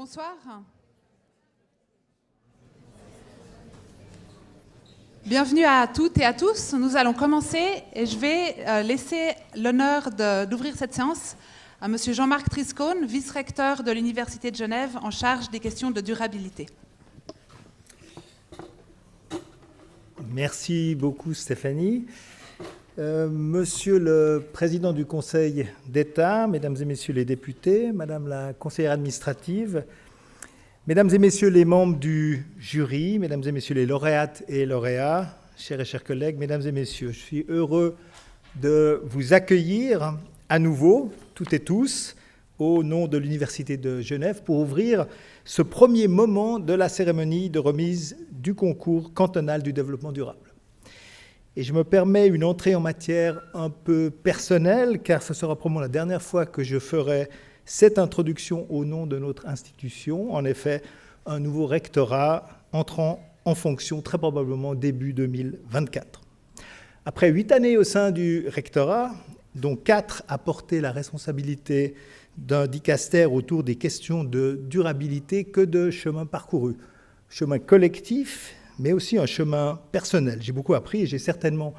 Bonsoir. Bienvenue à toutes et à tous. Nous allons commencer et je vais laisser l'honneur d'ouvrir cette séance à M. Jean-Marc Triscone, vice-recteur de l'Université de Genève en charge des questions de durabilité. Merci beaucoup Stéphanie. Monsieur le Président du Conseil d'État, Mesdames et Messieurs les députés, Madame la conseillère administrative, Mesdames et Messieurs les membres du jury, Mesdames et Messieurs les lauréates et lauréats, chers et chers collègues, Mesdames et Messieurs, je suis heureux de vous accueillir à nouveau, toutes et tous, au nom de l'Université de Genève, pour ouvrir ce premier moment de la cérémonie de remise du concours cantonal du développement durable. Et je me permets une entrée en matière un peu personnelle, car ce sera probablement la dernière fois que je ferai cette introduction au nom de notre institution. En effet, un nouveau rectorat entrant en fonction très probablement début 2024. Après 8 années au sein du rectorat, dont 4 à porter la responsabilité d'un dicaster autour des questions de durabilité, que de chemin parcouru. Chemin collectif, mais aussi un chemin personnel. J'ai beaucoup appris et j'ai certainement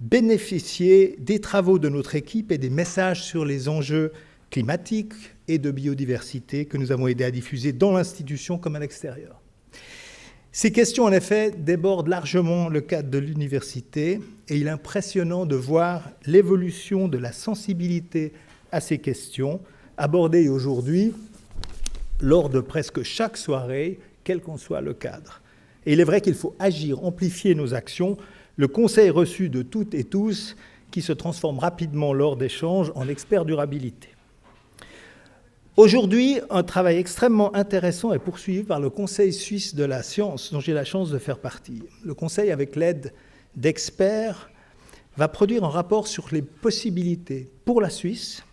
bénéficié des travaux de notre équipe et des messages sur les enjeux climatiques et de biodiversité que nous avons aidé à diffuser dans l'institution comme à l'extérieur. Ces questions, en effet, débordent largement le cadre de l'université et il est impressionnant de voir l'évolution de la sensibilité à ces questions abordées aujourd'hui lors de presque chaque soirée, quel qu'en soit le cadre. Et il est vrai qu'il faut agir, amplifier nos actions. Le conseil reçu de toutes et tous qui se transforme rapidement lors d'échanges en experts durabilité. Aujourd'hui, un travail extrêmement intéressant est poursuivi par le Conseil suisse de la science, dont j'ai la chance de faire partie. Le Conseil, avec l'aide d'experts, va produire un rapport sur les possibilités pour la Suisse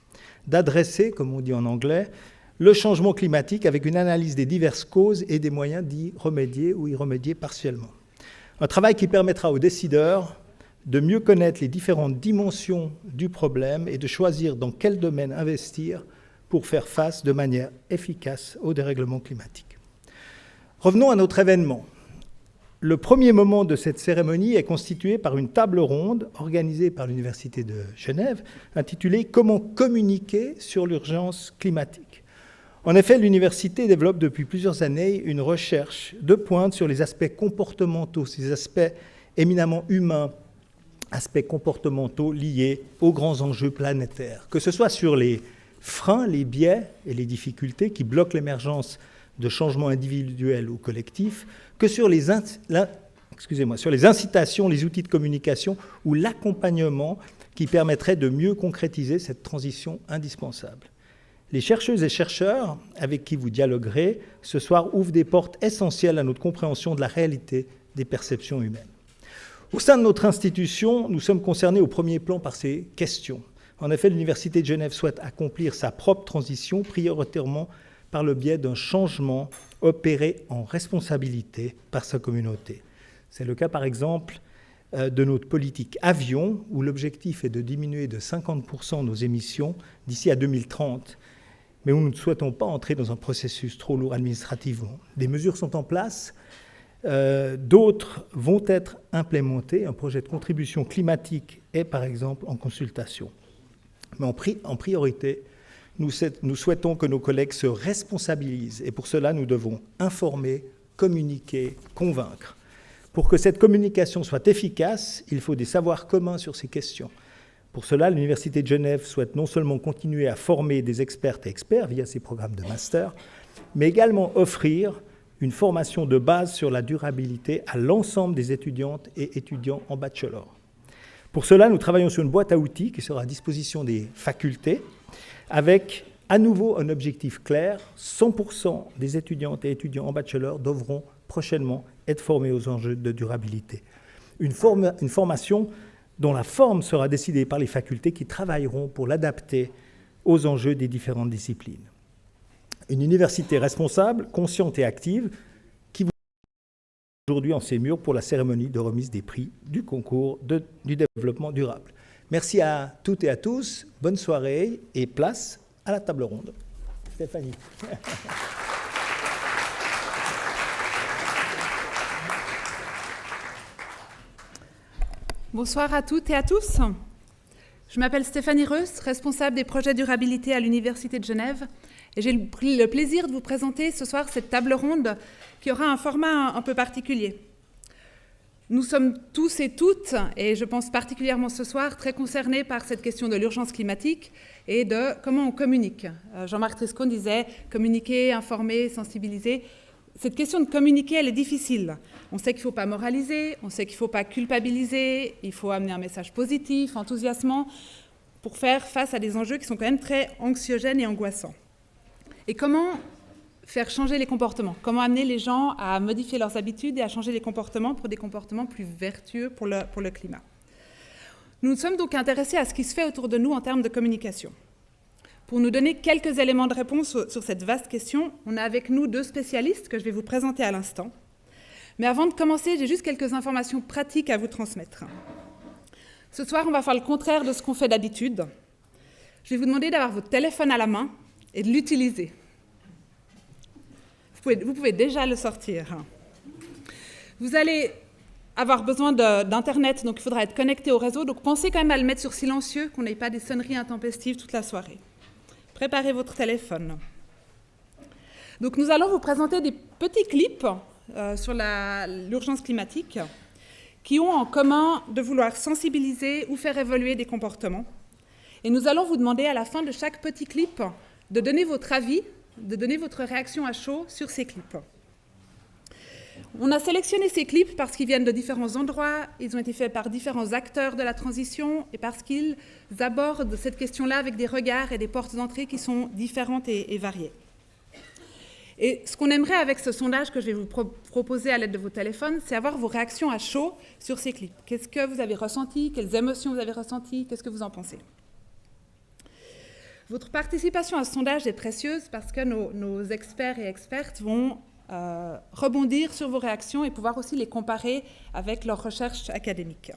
d'adresser, comme on dit en anglais, le changement climatique avec une analyse des diverses causes et des moyens d'y remédier ou y remédier partiellement. Un travail qui permettra aux décideurs de mieux connaître les différentes dimensions du problème et de choisir dans quel domaine investir pour faire face de manière efficace au dérèglement climatique. Revenons à notre événement. Le premier moment de cette cérémonie est constitué par une table ronde organisée par l'Université de Genève intitulée « Comment communiquer sur l'urgence climatique ». En effet, l'université développe depuis plusieurs années une recherche de pointe sur les aspects comportementaux, ces aspects éminemment humains, aspects comportementaux liés aux grands enjeux planétaires, que ce soit sur les freins, les biais et les difficultés qui bloquent l'émergence de changements individuels ou collectifs, que sur les incitations, les outils de communication ou l'accompagnement qui permettraient de mieux concrétiser cette transition indispensable. Les chercheuses et chercheurs avec qui vous dialoguerez ce soir ouvrent des portes essentielles à notre compréhension de la réalité des perceptions humaines. Au sein de notre institution, nous sommes concernés au premier plan par ces questions. En effet, l'Université de Genève souhaite accomplir sa propre transition prioritairement par le biais d'un changement opéré en responsabilité par sa communauté. C'est le cas, par exemple, de notre politique avion, où l'objectif est de diminuer de 50% nos émissions d'ici à 2030. Mais où nous ne souhaitons pas entrer dans un processus trop lourd administrativement. Des mesures sont en place, d'autres vont être implémentées. Un projet de contribution climatique est par exemple en consultation. Mais en priorité, nous souhaitons que nos collègues se responsabilisent et pour cela nous devons informer, communiquer, convaincre. Pour que cette communication soit efficace, il faut des savoirs communs sur ces questions. Pour cela, l'Université de Genève souhaite non seulement continuer à former des expertes et experts via ses programmes de master, mais également offrir une formation de base sur la durabilité à l'ensemble des étudiantes et étudiants en bachelor. Pour cela, nous travaillons sur une boîte à outils qui sera à disposition des facultés, avec à nouveau un objectif clair, 100% des étudiantes et étudiants en bachelor devront prochainement être formés aux enjeux de durabilité. Une formation dont la forme sera décidée par les facultés qui travailleront pour l'adapter aux enjeux des différentes disciplines. Une université responsable, consciente et active, qui vous aujourd'hui en ces murs pour la cérémonie de remise des prix du concours du développement durable. Merci à toutes et à tous, bonne soirée et place à la table ronde. Stéphanie. Bonsoir à toutes et à tous. Je m'appelle Stéphanie Reuss, responsable des projets durabilité à l'Université de Genève, et j'ai le plaisir de vous présenter ce soir cette table ronde qui aura un format un peu particulier. Nous sommes tous et toutes, et je pense particulièrement ce soir, très concernés par cette question de l'urgence climatique et de comment on communique. Jean-Marc Triscone disait « communiquer, informer, sensibiliser ». Cette question de communiquer, elle est difficile. On sait qu'il ne faut pas moraliser, on sait qu'il ne faut pas culpabiliser, il faut amener un message positif, enthousiasmant, pour faire face à des enjeux qui sont quand même très anxiogènes et angoissants. Et comment faire changer les comportements? Comment amener les gens à modifier leurs habitudes et à changer les comportements pour des comportements plus vertueux pour le climat? Nous nous sommes donc intéressés à ce qui se fait autour de nous en termes de communication. Pour nous donner quelques éléments de réponse sur cette vaste question, on a avec nous deux spécialistes que je vais vous présenter à l'instant. Mais avant de commencer, j'ai juste quelques informations pratiques à vous transmettre. Ce soir, on va faire le contraire de ce qu'on fait d'habitude. Je vais vous demander d'avoir votre téléphone à la main et de l'utiliser. Vous pouvez déjà le sortir. Vous allez avoir besoin d'Internet, donc il faudra être connecté au réseau. Donc pensez quand même à le mettre sur silencieux, qu'on n'ait pas des sonneries intempestives toute la soirée. Préparez votre téléphone. Donc nous allons vous présenter des petits clips sur l'urgence climatique qui ont en commun de vouloir sensibiliser ou faire évoluer des comportements. Et nous allons vous demander à la fin de chaque petit clip de donner votre avis, de donner votre réaction à chaud sur ces clips. On a sélectionné ces clips parce qu'ils viennent de différents endroits, ils ont été faits par différents acteurs de la transition et parce qu'ils abordent cette question-là avec des regards et des portes d'entrée qui sont différentes et variées. Et ce qu'on aimerait avec ce sondage que je vais vous proposer à l'aide de vos téléphones, c'est avoir vos réactions à chaud sur ces clips. Qu'est-ce que vous avez ressenti? Quelles émotions vous avez ressenties? Qu'est-ce que vous en pensez? Votre participation à ce sondage est précieuse parce que nos experts et expertes vont rebondir sur vos réactions et pouvoir aussi les comparer avec leurs recherches académiques.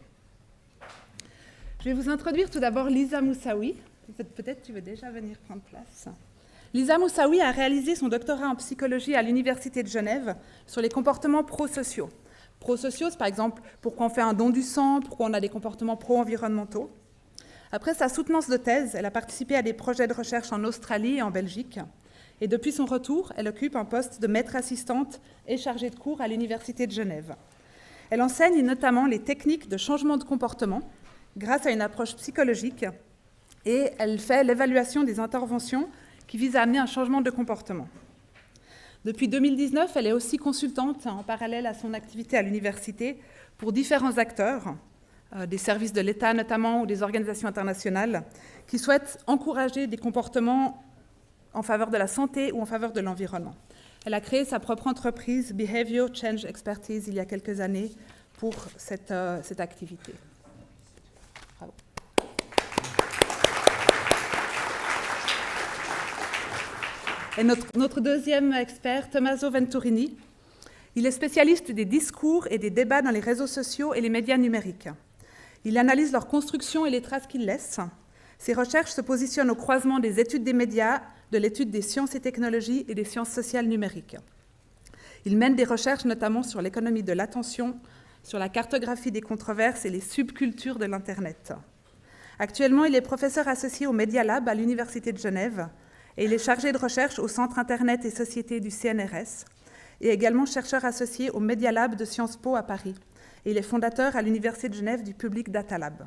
Je vais vous introduire tout d'abord Lisa Moussaoui. Peut-être tu veux déjà venir prendre place. Lisa Moussaoui a réalisé son doctorat en psychologie à l'Université de Genève sur les comportements prosociaux. Prosociaux, c'est par exemple pourquoi on fait un don du sang, pourquoi on a des comportements pro-environnementaux. Après sa soutenance de thèse, elle a participé à des projets de recherche en Australie et en Belgique. Et depuis son retour, elle occupe un poste de maître assistante et chargée de cours à l'Université de Genève. Elle enseigne notamment les techniques de changement de comportement grâce à une approche psychologique et elle fait l'évaluation des interventions qui visent à amener un changement de comportement. Depuis 2019, elle est aussi consultante en parallèle à son activité à l'université pour différents acteurs, des services de l'État notamment ou des organisations internationales, qui souhaitent encourager des comportements en faveur de la santé ou en faveur de l'environnement. Elle a créé sa propre entreprise, Behavior Change Expertise, il y a quelques années pour cette activité. Bravo. Et notre deuxième expert, Tommaso Venturini, il est spécialiste des discours et des débats dans les réseaux sociaux et les médias numériques. Il analyse leur construction et les traces qu'ils laissent. Ses recherches se positionnent au croisement des études des médias, de l'étude des sciences et technologies et des sciences sociales numériques. Il mène des recherches notamment sur l'économie de l'attention, sur la cartographie des controverses et les subcultures de l'Internet. Actuellement, il est professeur associé au Media Lab à l'Université de Genève et il est chargé de recherche au Centre Internet et Société du CNRS et également chercheur associé au Media Lab de Sciences Po à Paris. Et il est fondateur à l'Université de Genève du Public Data Lab.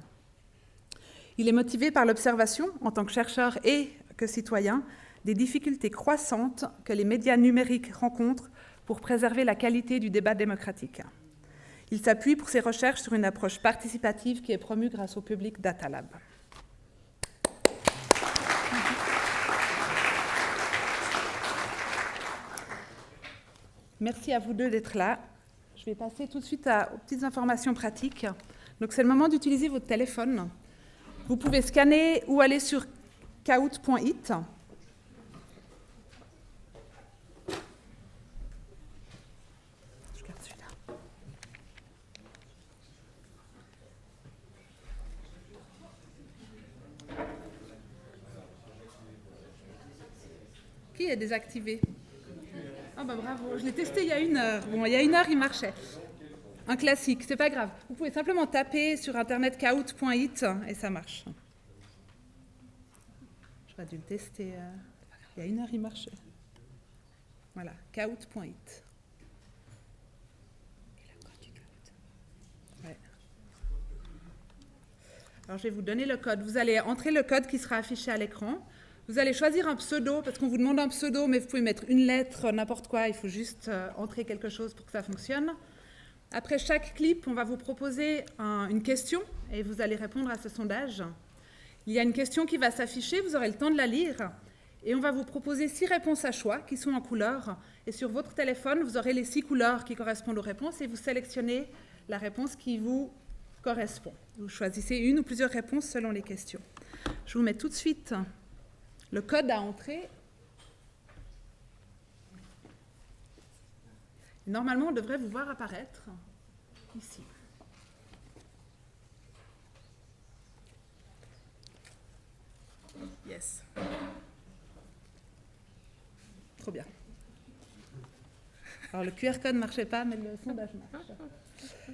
Il est motivé par l'observation, en tant que chercheur et que citoyen, des difficultés croissantes que les médias numériques rencontrent pour préserver la qualité du débat démocratique. Il s'appuie pour ses recherches sur une approche participative qui est promue grâce au Public Data Lab. Merci à vous deux d'être là. Je vais passer tout de suite aux petites informations pratiques. Donc c'est le moment d'utiliser votre téléphone. Vous pouvez scanner ou aller sur kahoot.it. Je garde celui-là. Qui est désactivé? Ah bah bravo, je l'ai testé il y a 1 heure. Bon, il y a 1 heure, il marchait. un classique, c'est pas grave. Vous pouvez simplement taper sur internet kahoot.it et ça marche. J'aurais dû le tester. Il y a 1 heure, il marchait. Voilà, kahoot.it. Ouais. Alors, je vais vous donner le code. Vous allez entrer le code qui sera affiché à l'écran. Vous allez choisir un pseudo, parce qu'on vous demande un pseudo, mais vous pouvez mettre une lettre, n'importe quoi. Il faut juste entrer quelque chose pour que ça fonctionne. Après chaque clip, on va vous proposer une question et vous allez répondre à ce sondage. Il y a une question qui va s'afficher, vous aurez le temps de la lire. Et on va vous proposer 6 réponses à choix qui sont en couleur. Et sur votre téléphone, vous aurez les 6 couleurs qui correspondent aux réponses et vous sélectionnez la réponse qui vous correspond. Vous choisissez une ou plusieurs réponses selon les questions. Je vous mets tout de suite le code à entrer. Normalement, on devrait vous voir apparaître ici. Yes. Trop bien. Alors, le QR code ne marchait pas, mais le sondage marche.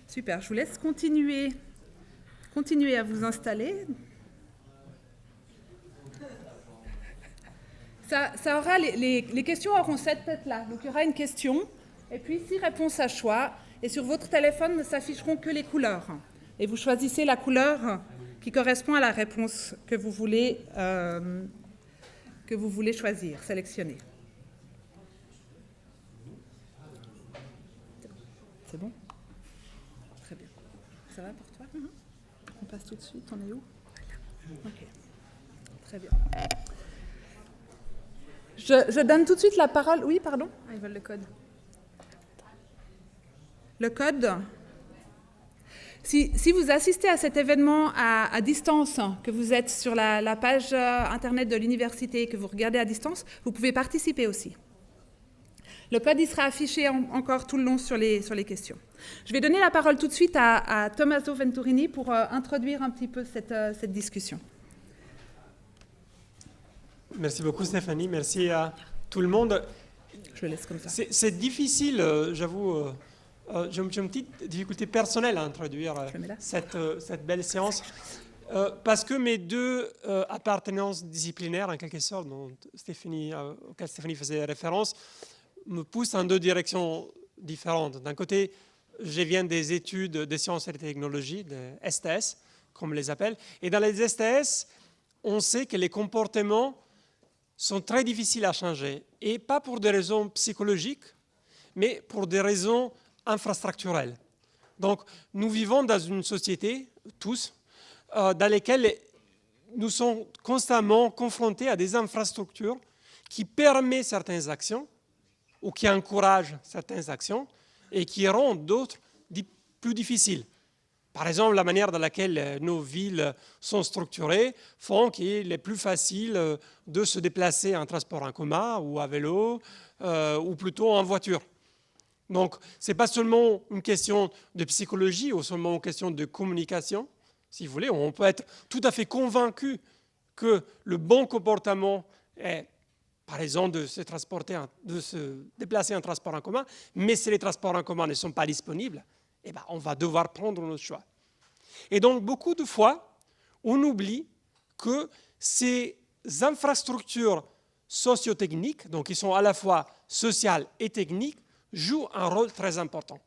Super, je vous laisse continuer à vous installer. Ça aura les questions auront cette tête-là. Donc, il y aura une question, et puis 6 réponses à choix. Et sur votre téléphone ne s'afficheront que les couleurs. Et vous choisissez la couleur qui correspond à la réponse que vous voulez choisir, sélectionner. C'est bon? Très bien. Ça va pour toi? On passe tout de suite, on est où? Ok. Très bien. Je donne tout de suite la parole. Oui, pardon? Ils veulent le code. Le code. Si vous assistez à cet événement à distance, que vous êtes sur la page internet de l'université, que vous regardez à distance, vous pouvez participer aussi. Le code il sera affiché encore tout le long sur les questions. Je vais donner la parole tout de suite à Tommaso Venturini pour introduire un petit peu cette discussion. Merci beaucoup Stéphanie, merci à tout le monde. Je le laisse comme ça. C'est difficile, j'avoue, j'ai une petite difficulté personnelle à introduire cette belle séance, parce que mes 2 appartenances disciplinaires, en quelque sorte, auxquelles Stéphanie faisait référence, me poussent en 2 directions différentes. D'un côté, je viens des études des sciences et des technologies, des STS, comme on les appelle, et dans les STS, on sait que les comportements sont très difficiles à changer, et pas pour des raisons psychologiques, mais pour des raisons infrastructurelles. Donc, nous vivons dans une société, tous, dans laquelle nous sommes constamment confrontés à des infrastructures qui permettent certaines actions, ou qui encouragent certaines actions, et qui rendent d'autres plus difficiles. Par exemple, la manière dans laquelle nos villes sont structurées font qu'il est plus facile de se déplacer en transport en commun ou à vélo ou plutôt en voiture. Donc, ce n'est pas seulement une question de psychologie ou seulement une question de communication. Si vous voulez, on peut être tout à fait convaincu que le bon comportement est, par exemple, de se déplacer en transport en commun, mais si les transports en commun ne sont pas disponibles, eh bien, on va devoir prendre notre choix. Et donc, beaucoup de fois, on oublie que ces infrastructures socio-techniques, donc qui sont à la fois sociales et techniques, jouent un rôle très important.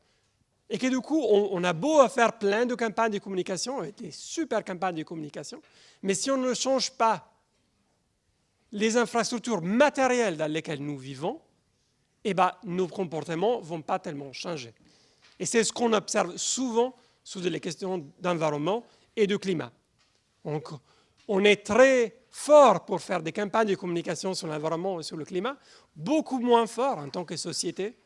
Et que du coup, on a beau à faire plein de campagnes de communication, des super campagnes de communication, mais si on ne change pas les infrastructures matérielles dans lesquelles nous vivons, eh bien, nos comportements ne vont pas tellement changer. Et c'est ce qu'on observe souvent sur les questions d'environnement et de climat. Donc, on est très fort pour faire des campagnes de communication sur l'environnement et sur le climat, beaucoup moins fort en tant que société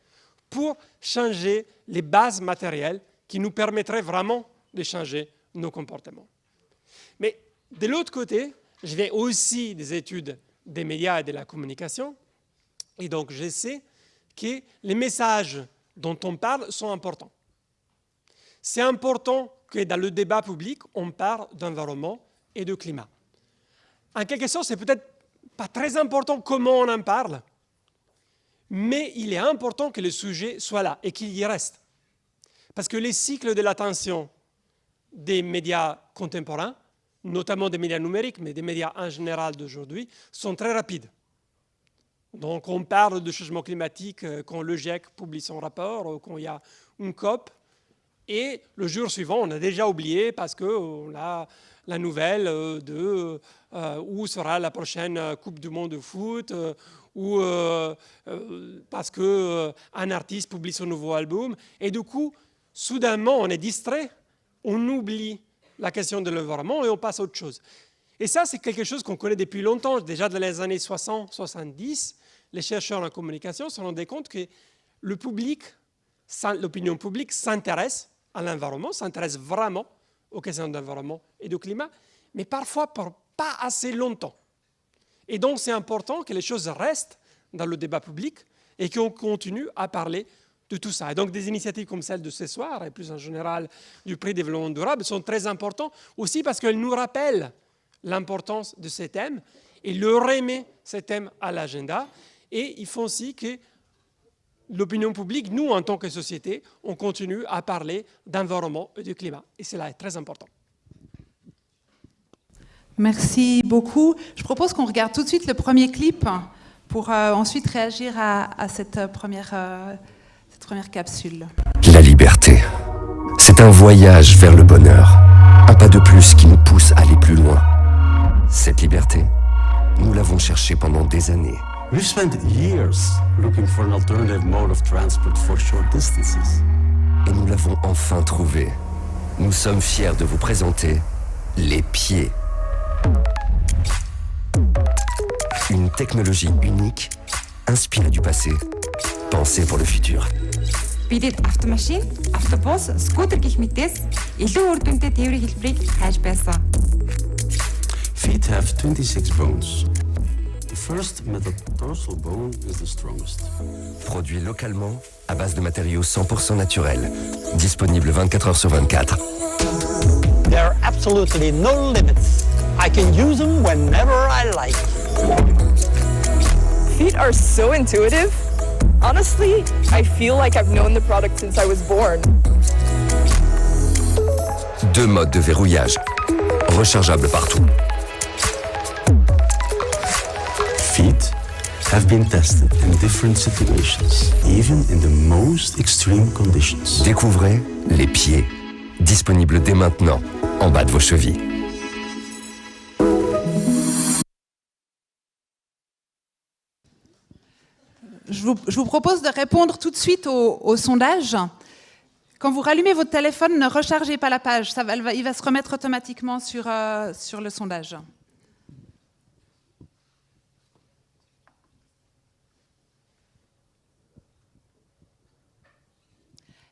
pour changer les bases matérielles qui nous permettraient vraiment de changer nos comportements. Mais de l'autre côté, je viens aussi des études des médias et de la communication, et donc je sais que les messages dont on parle sont importants. C'est important que dans le débat public, on parle d'environnement et de climat. En quelque sorte, c'est peut-être pas très important comment on en parle, mais il est important que le sujet soit là et qu'il y reste. Parce que les cycles de l'attention des médias contemporains, notamment des médias numériques, mais des médias en général d'aujourd'hui, sont très rapides. Donc on parle de changement climatique quand le GIEC publie son rapport, ou quand il y a une COP, et le jour suivant, on a déjà oublié parce qu'on a la nouvelle de où sera la prochaine Coupe du Monde de foot, ou parce qu'un artiste publie son nouveau album. Et du coup, soudainement, on est distrait, on oublie la question de l'environnement et on passe à autre chose. Et ça, c'est quelque chose qu'on connaît depuis longtemps. Déjà dans les années 60-70, les chercheurs en communication se rendaient compte que le public, l'opinion publique s'intéresse à l'environnement, s'intéresse vraiment aux questions d'environnement et de climat, mais parfois pas assez longtemps. Et donc, c'est important que les choses restent dans le débat public et qu'on continue à parler de tout ça. Et donc, des initiatives comme celle de ce soir, et plus en général du prix développement durable, sont très importantes aussi parce qu'elles nous rappellent l'importance de ces thèmes et leur remet ces thèmes à l'agenda. Et ils font aussi que l'opinion publique, nous, en tant que société, on continue à parler d'environnement et de climat. Et cela est très important. Merci beaucoup. Je propose qu'on regarde tout de suite le premier clip pour ensuite réagir à cette première capsule. La liberté, c'est un voyage vers le bonheur. Un pas de plus qui nous pousse à aller plus loin. Cette liberté, nous l'avons cherchée pendant des années. We've spent years looking for an alternative mode of transport for short distances. Et nous l'avons enfin trouvée. Nous sommes fiers de vous présenter les pieds. Une technologie unique, inspirée du passé, pensée pour le futur. Бидэд автомашин, автобус, скутер гэх мэтээс илүү үр дүнтэй тээврийн хэлбэрийг хайж байсан. Feet have 26 bones. The first metatarsal bone is the strongest. Produit localement, à base de matériaux 100% naturels. Disponible 24 heures sur 24. There are absolutely no limits. I can use them whenever I like. Feet are so intuitive. Honestly, I feel like I've known the product since I was born. 2 modes de verrouillage. Rechargeables partout. Feet have been tested in different situations, even in the most extreme conditions. Découvrez les pieds. Disponibles dès maintenant, en bas de vos chevilles. Je vous propose de répondre tout de suite au sondage. Quand vous rallumez votre téléphone, ne rechargez pas la page. Il va se remettre automatiquement sur le sondage.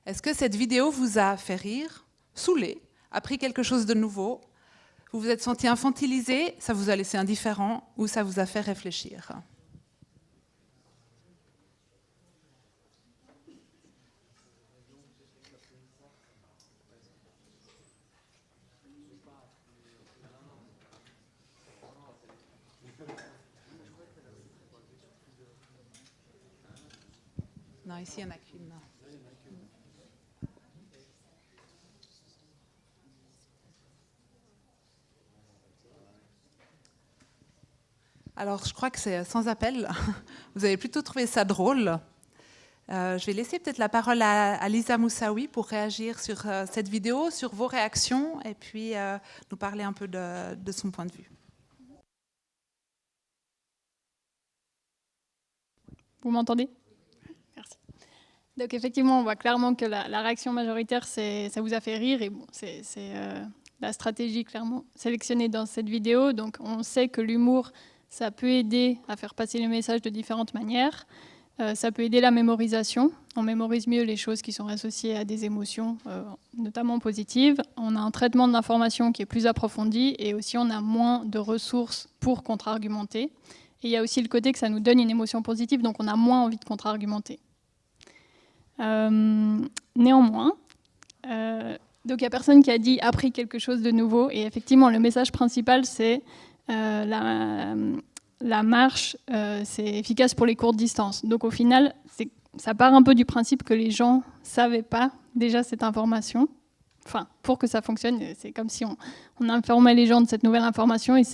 Est-ce que cette vidéo vous a fait rire, saoulé, appris quelque chose de nouveau? Vous vous êtes senti infantilisé, ça vous a laissé indifférent ou ça vous a fait réfléchir? Non, ici, il n'y en a qu'une. Alors, je crois que c'est sans appel. Vous avez plutôt trouvé ça drôle. Je vais laisser peut-être la parole à Lisa Moussaoui pour réagir sur cette vidéo, sur vos réactions, et puis nous parler un peu de son point de vue. Vous m'entendez? Merci. Donc effectivement, on voit clairement que la réaction majoritaire, ça vous a fait rire, et bon, c'est la stratégie clairement sélectionnée dans cette vidéo. Donc on sait que l'humour, ça peut aider à faire passer le message de différentes manières. Ça peut aider la mémorisation. On mémorise mieux les choses qui sont associées à des émotions, notamment positives. On a un traitement de l'information qui est plus approfondi et aussi on a moins de ressources pour contre-argumenter. Et il y a aussi le côté que ça nous donne une émotion positive, donc on a moins envie de contre-argumenter. Néanmoins, donc il n'y a personne qui a dit « appris quelque chose de nouveau ». Et effectivement, le message principal, c'est la marche, c'est efficace pour les courtes distances. Donc au final, ça part un peu du principe que les gens ne savaient pas déjà cette information. Enfin, pour que ça fonctionne, c'est comme si on informait les gens de cette nouvelle information et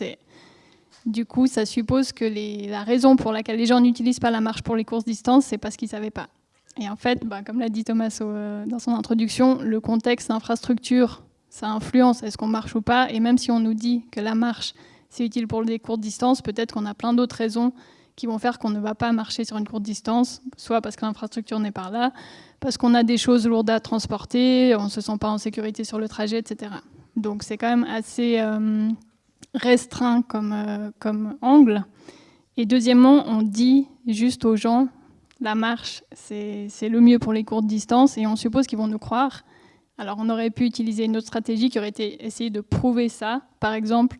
du coup, ça suppose que la raison pour laquelle les gens n'utilisent pas la marche pour les courtes distances, c'est parce qu'ils ne savaient pas. Et en fait, comme l'a dit Tommaso dans son introduction, le contexte d'infrastructure, ça influence est-ce qu'on marche ou pas. Et même si on nous dit que la marche, c'est utile pour les courtes distances, peut-être qu'on a plein d'autres raisons qui vont faire qu'on ne va pas marcher sur une courte distance, soit parce que l'infrastructure n'est pas là, parce qu'on a des choses lourdes à transporter, on ne se sent pas en sécurité sur le trajet, etc. Donc c'est quand même assez restreint comme angle. Et deuxièmement, on dit juste aux gens, la marche, c'est le mieux pour les courtes distances, et on suppose qu'ils vont nous croire. Alors on aurait pu utiliser une autre stratégie qui aurait été essayer de prouver ça. Par exemple,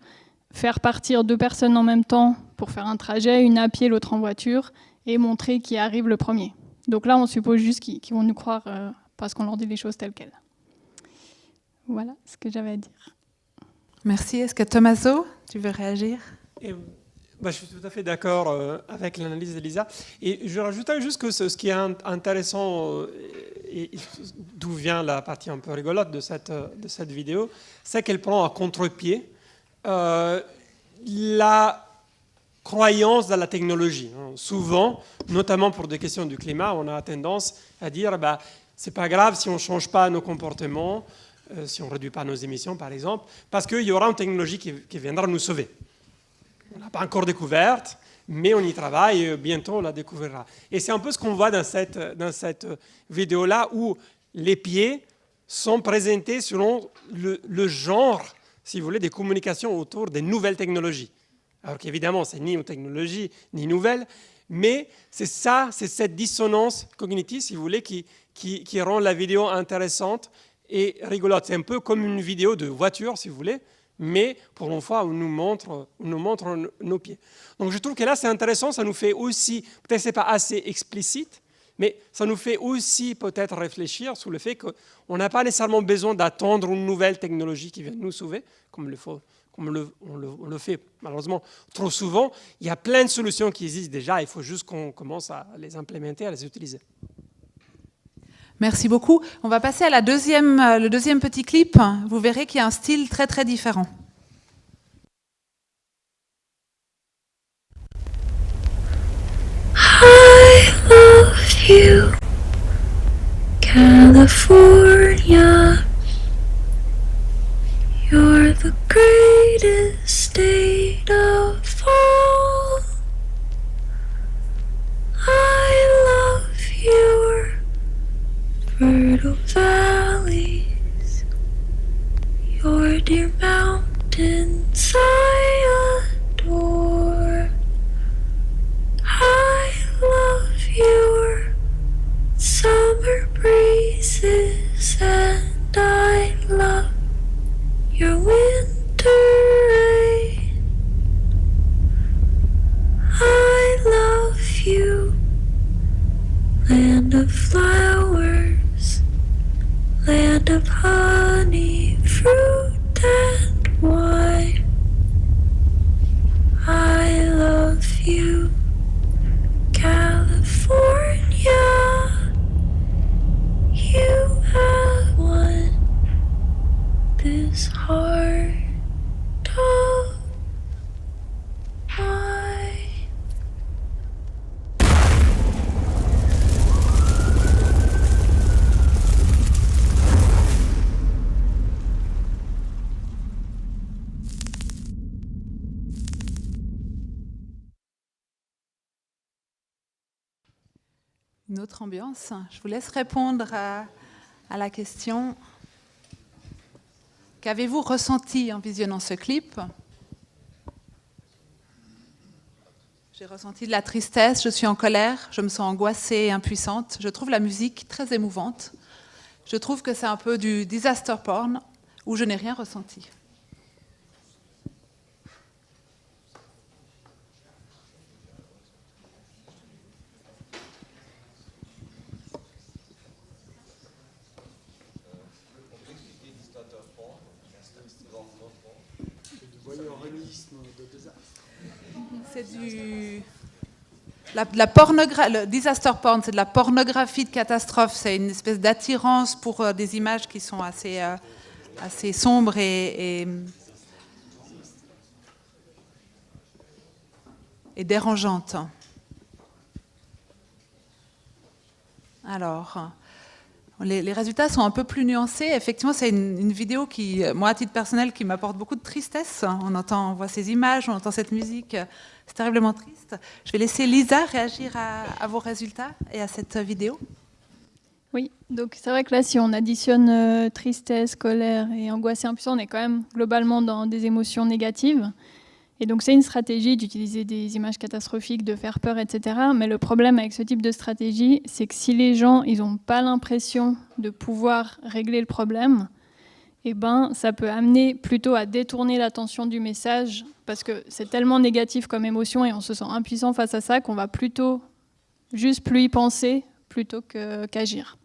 faire partir 2 personnes en même temps pour faire un trajet, une à pied, l'autre en voiture, et montrer qui arrive le premier. Donc là, on suppose juste qu'ils vont nous croire parce qu'on leur dit les choses telles quelles. Voilà ce que j'avais à dire. Merci. Est-ce que Tommaso, tu veux réagir? Je suis tout à fait d'accord avec l'analyse d'Elisa. Et je rajouterais juste que ce qui est intéressant, et d'où vient la partie un peu rigolote de cette vidéo, c'est qu'elle prend à contre-pied la croyance dans la technologie. Souvent, notamment pour des questions du climat, on a tendance à dire c'est pas grave si on ne change pas nos comportements, si on ne réduit pas nos émissions, par exemple, parce qu'il y aura une technologie qui viendra nous sauver. On n'a pas encore découverte, mais on y travaille, bientôt on la découvrira. Et c'est un peu ce qu'on voit dans cette vidéo-là, où les pieds sont présentés selon le genre, si vous voulez, des communications autour des nouvelles technologies. Alors qu'évidemment, c'est ni une technologie, ni nouvelle, mais c'est cette dissonance cognitive, si vous voulez, qui rend la vidéo intéressante et rigolote. C'est un peu comme une vidéo de voiture, si vous voulez, mais pour une fois, on nous montre nos pieds. Donc je trouve que là, c'est intéressant, ça nous fait aussi, peut-être ce n'est pas assez explicite, mais ça nous fait aussi peut-être réfléchir sur le fait qu'on n'a pas nécessairement besoin d'attendre une nouvelle technologie qui vienne nous sauver, comme on le fait malheureusement trop souvent. Il y a plein de solutions qui existent déjà, il faut juste qu'on commence à les implémenter, à les utiliser. Merci beaucoup. On va passer à le deuxième petit clip. Vous verrez qu'il y a un style très très différent. I love you, California. You're the greatest state of all. I love your fertile valleys, your dear mountains I adore. I love your summer breezes and I love your winter rain. I love you, land of flowers, land of honey, fruit and wine. I love you, California. You have won this heart of mine. Une autre ambiance. Je vous laisse répondre à la question. Qu'avez-vous ressenti en visionnant ce clip? J'ai ressenti de la tristesse, je suis en colère, je me sens angoissée et impuissante. Je trouve la musique très émouvante. Je trouve que c'est un peu du disaster porn où je n'ai rien ressenti. C'est le disaster porn, c'est de la pornographie de catastrophe. C'est une espèce d'attirance pour des images qui sont assez sombres et dérangeantes. Alors, les résultats sont un peu plus nuancés. Effectivement, c'est une vidéo qui, moi, à titre personnel, qui m'apporte beaucoup de tristesse. On voit ces images, on entend cette musique. C'est terriblement triste. Je vais laisser Lisa réagir à vos résultats et à cette vidéo. Oui, donc c'est vrai que là, si on additionne tristesse, colère et angoisse et impuissance, on est quand même globalement dans des émotions négatives. Et donc c'est une stratégie d'utiliser des images catastrophiques, de faire peur, etc. Mais le problème avec ce type de stratégie, c'est que si les gens ils n'ont pas l'impression de pouvoir régler le problème, eh ben, ça peut amener plutôt à détourner l'attention du message, parce que c'est tellement négatif comme émotion et on se sent impuissant face à ça qu'on va plutôt juste plus y penser plutôt qu'agir.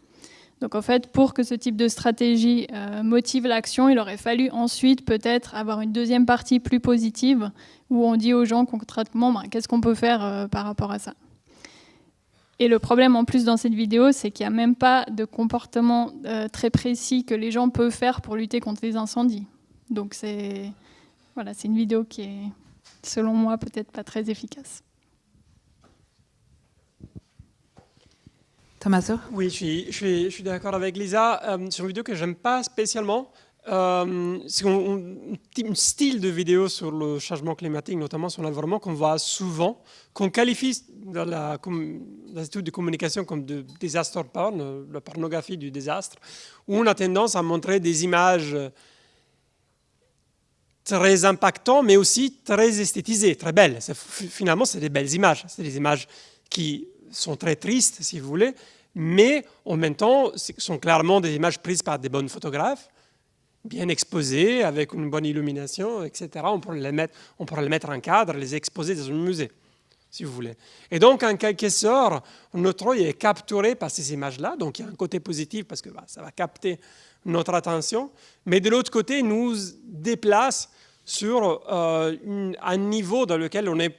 Donc en fait, pour que ce type de stratégie motive l'action, il aurait fallu ensuite peut-être avoir une deuxième partie plus positive où on dit aux gens concrètement qu'est-ce qu'on peut faire par rapport à ça. Et le problème en plus dans cette vidéo, c'est qu'il n'y a même pas de comportement très précis que les gens peuvent faire pour lutter contre les incendies. Donc c'est une vidéo qui est, selon moi, peut-être pas très efficace. Tommaso ? Oui, je suis d'accord avec Lisa. C'est une vidéo que j'aime pas spécialement. C'est un style de vidéo sur le changement climatique, notamment sur l'environnement, qu'on voit souvent, qu'on qualifie dans les études de communication comme de disaster porn, la pornographie du désastre, où on a tendance à montrer des images très impactantes, mais aussi très esthétisées, très belles. Finalement, c'est des belles images. C'est des images qui sont très tristes, si vous voulez, mais en même temps, ce sont clairement des images prises par des bonnes photographes, bien exposées, avec une bonne illumination, etc. On pourrait les mettre en cadre, les exposer dans un musée, si vous voulez. Et donc, en quelque sorte, notre œil est capturé par ces images-là, donc il y a un côté positif parce que ça va capter notre attention, mais de l'autre côté, nous déplace sur un niveau dans lequel on n'est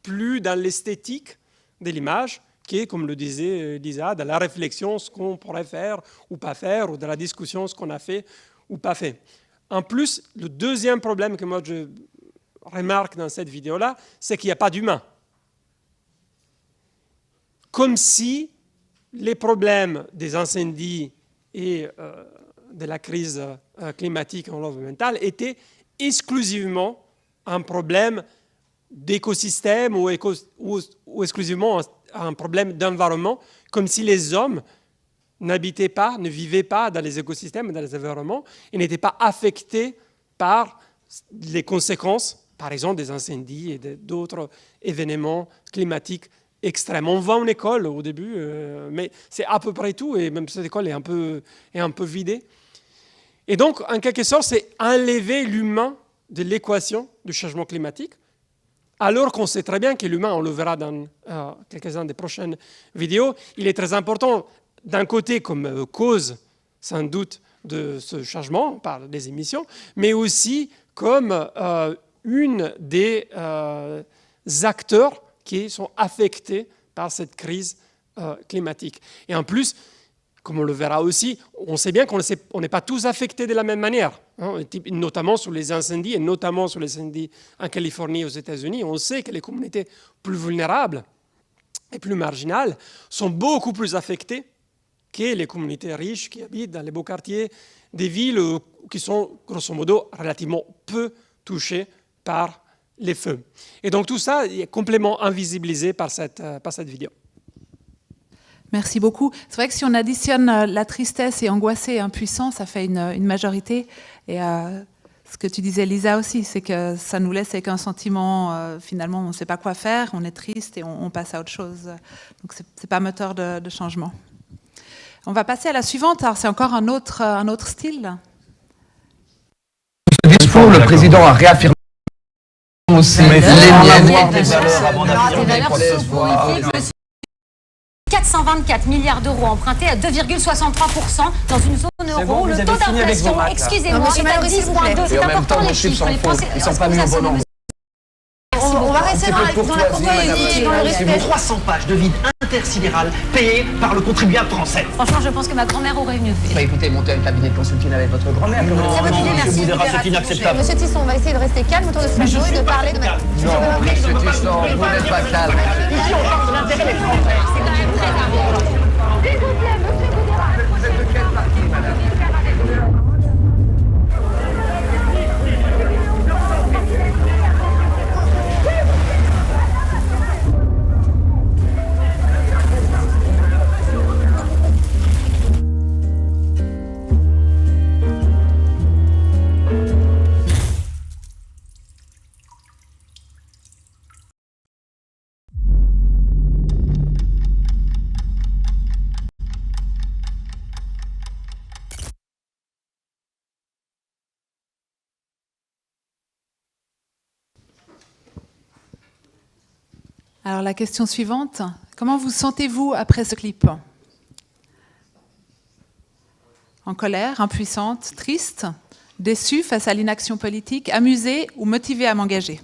plus dans l'esthétique de l'image, qui est, comme le disait Lisa, de la réflexion, ce qu'on pourrait faire ou pas faire, ou de la discussion, ce qu'on a fait ou pas fait. En plus, le deuxième problème que moi je remarque dans cette vidéo-là, c'est qu'il n'y a pas d'humain. Comme si les problèmes des incendies et de la crise climatique et environnementale étaient exclusivement un problème d'écosystème ou exclusivement un problème d'environnement, comme si les hommes n'habitaient pas, ne vivaient pas dans les écosystèmes, dans les environnements, et n'étaient pas affectés par les conséquences, par exemple, des incendies et d'autres événements climatiques extrêmes. On va en école au début, mais c'est à peu près tout, et même cette école est un peu vidée. Et donc, en quelque sorte, c'est enlever l'humain de l'équation du changement climatique, alors qu'on sait très bien que l'humain, on le verra dans quelques-unes des prochaines vidéos, il est très important d'un côté comme cause, sans doute, de ce changement par les émissions, mais aussi comme une des acteurs qui sont affectés par cette crise climatique. Et en plus, comme on le verra aussi, on sait bien qu'on n'est pas tous affectés de la même manière, hein, notamment sur les incendies, et notamment sur les incendies en Californie et aux États-Unis. On sait que les communautés plus vulnérables et plus marginales sont beaucoup plus affectées que les communautés riches qui habitent dans les beaux quartiers des villes qui sont, grosso modo, relativement peu touchées par les feux. Et donc tout ça est complètement invisibilisé par cette vidéo. Merci beaucoup. C'est vrai que si on additionne la tristesse et angoissé et impuissant, ça fait une majorité. Et ce que tu disais, Lisa, aussi, c'est que ça nous laisse avec un sentiment, finalement, on ne sait pas quoi faire, on est triste et on passe à autre chose. Donc, ce n'est pas moteur de changement. On va passer à la suivante. Alors, c'est encore un autre style. Ce discours, le président a réaffirmé aussi les miennes. Des valeurs 424 milliards d'euros empruntés à 2,63% dans une zone euro. Le taux d'inflation, excusez-moi, est à 10,2%. Et en même temps, nos chiffres sont faux. Ils ne sont pas mis au bon endroit. On va c'est dans la courtoisie, dans le respect. 300 pages de vide intersidéral payées par le contribuable français. Franchement, je pense que ma grand-mère aurait mieux fait. Bah écoutez, montez un cabinet de consulting avec votre grand-mère. Très bonne idée, merci. C'est inacceptable. Monsieur Tisson, on va essayer de rester calme autour de ce plateau et de parler de manière... Non, monsieur Tisson, vous n'êtes pas calme. Ici, on parle de l'intérêt des Français. C'est quand même très important. S'il vous plaît, monsieur Goudera. Vous êtes de quel parti, madame? Alors la question suivante, comment vous sentez-vous après ce clip? En colère, impuissante, triste, déçue face à l'inaction politique, amusée ou motivée à m'engager?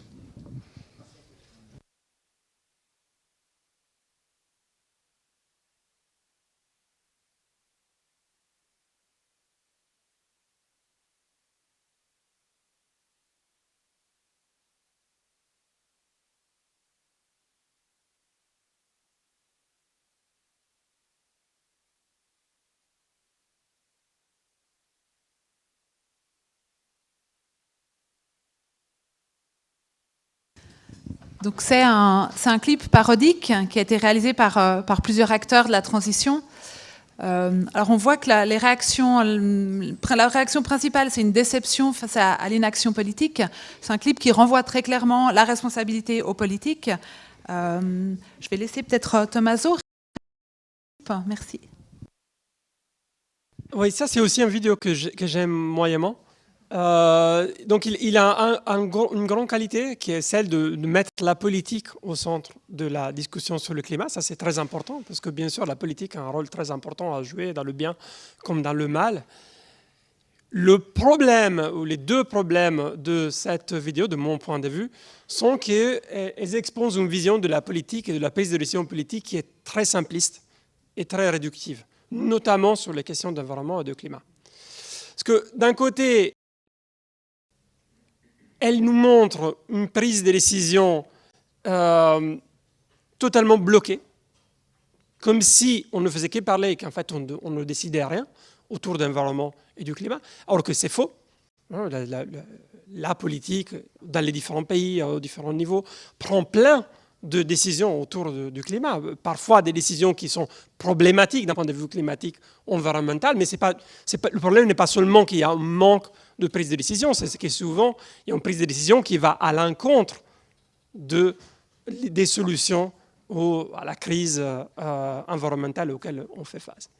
Donc c'est un clip parodique qui a été réalisé par plusieurs acteurs de la transition. Alors on voit que la réaction principale, c'est une déception face à l'inaction politique. C'est un clip qui renvoie très clairement la responsabilité aux politiques. Je vais laisser peut-être Tommaso. Merci. Oui, ça c'est aussi une vidéo que j'aime moyennement. Donc il a une grande qualité qui est celle de mettre la politique au centre de la discussion sur le climat. Ça c'est très important parce que bien sûr la politique a un rôle très important à jouer dans le bien comme dans le mal. Le problème ou les deux problèmes de cette vidéo, de mon point de vue, sont qu'elles exposent une vision de la politique et de la prise de décision politique qui est très simpliste et très réductive, notamment sur les questions d'environnement et de climat. Parce que d'un côté, elle nous montre une prise de décision totalement bloquée, comme si on ne faisait que parler et qu'en fait on ne décidait rien autour de l'environnement et du climat, alors que c'est faux. La politique, dans les différents pays, aux différents niveaux, prend plein de décisions autour du climat. Parfois des décisions qui sont problématiques d'un point de vue climatique, environnemental, mais le problème n'est pas seulement qu'il y a un manque de prise de décision, c'est que souvent il y a une prise de décision qui va à l'encontre des solutions à la crise environnementale auquel on fait face.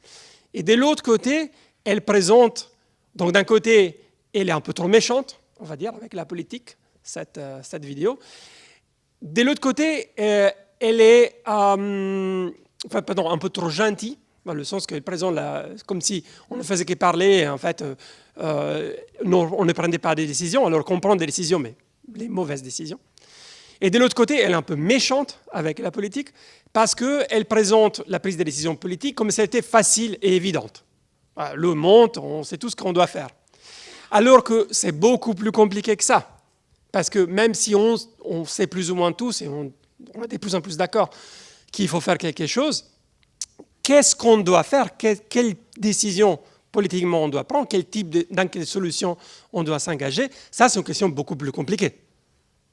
Et de l'autre côté, elle présente, donc d'un côté, elle est un peu trop méchante, on va dire, avec la politique, cette vidéo. De l'autre côté, elle est un peu trop gentille, dans le sens qu'elle présente comme si on ne faisait que parler, en fait, on ne prenait pas des décisions, alors qu'on prend des décisions, mais les mauvaises décisions. Et de l'autre côté, elle est un peu méchante avec la politique, parce qu'elle présente la prise de décision politique comme si elle était facile et évidente. Le monde, on sait tout ce qu'on doit faire. Alors que c'est beaucoup plus compliqué que ça. Parce que même si on sait plus ou moins tous, et on est de plus en plus d'accord qu'il faut faire quelque chose, qu'est-ce qu'on doit faire? Quelle décision politiquement on doit prendre? Dans quelle solution on doit s'engager? Ça, c'est une question beaucoup plus compliquée.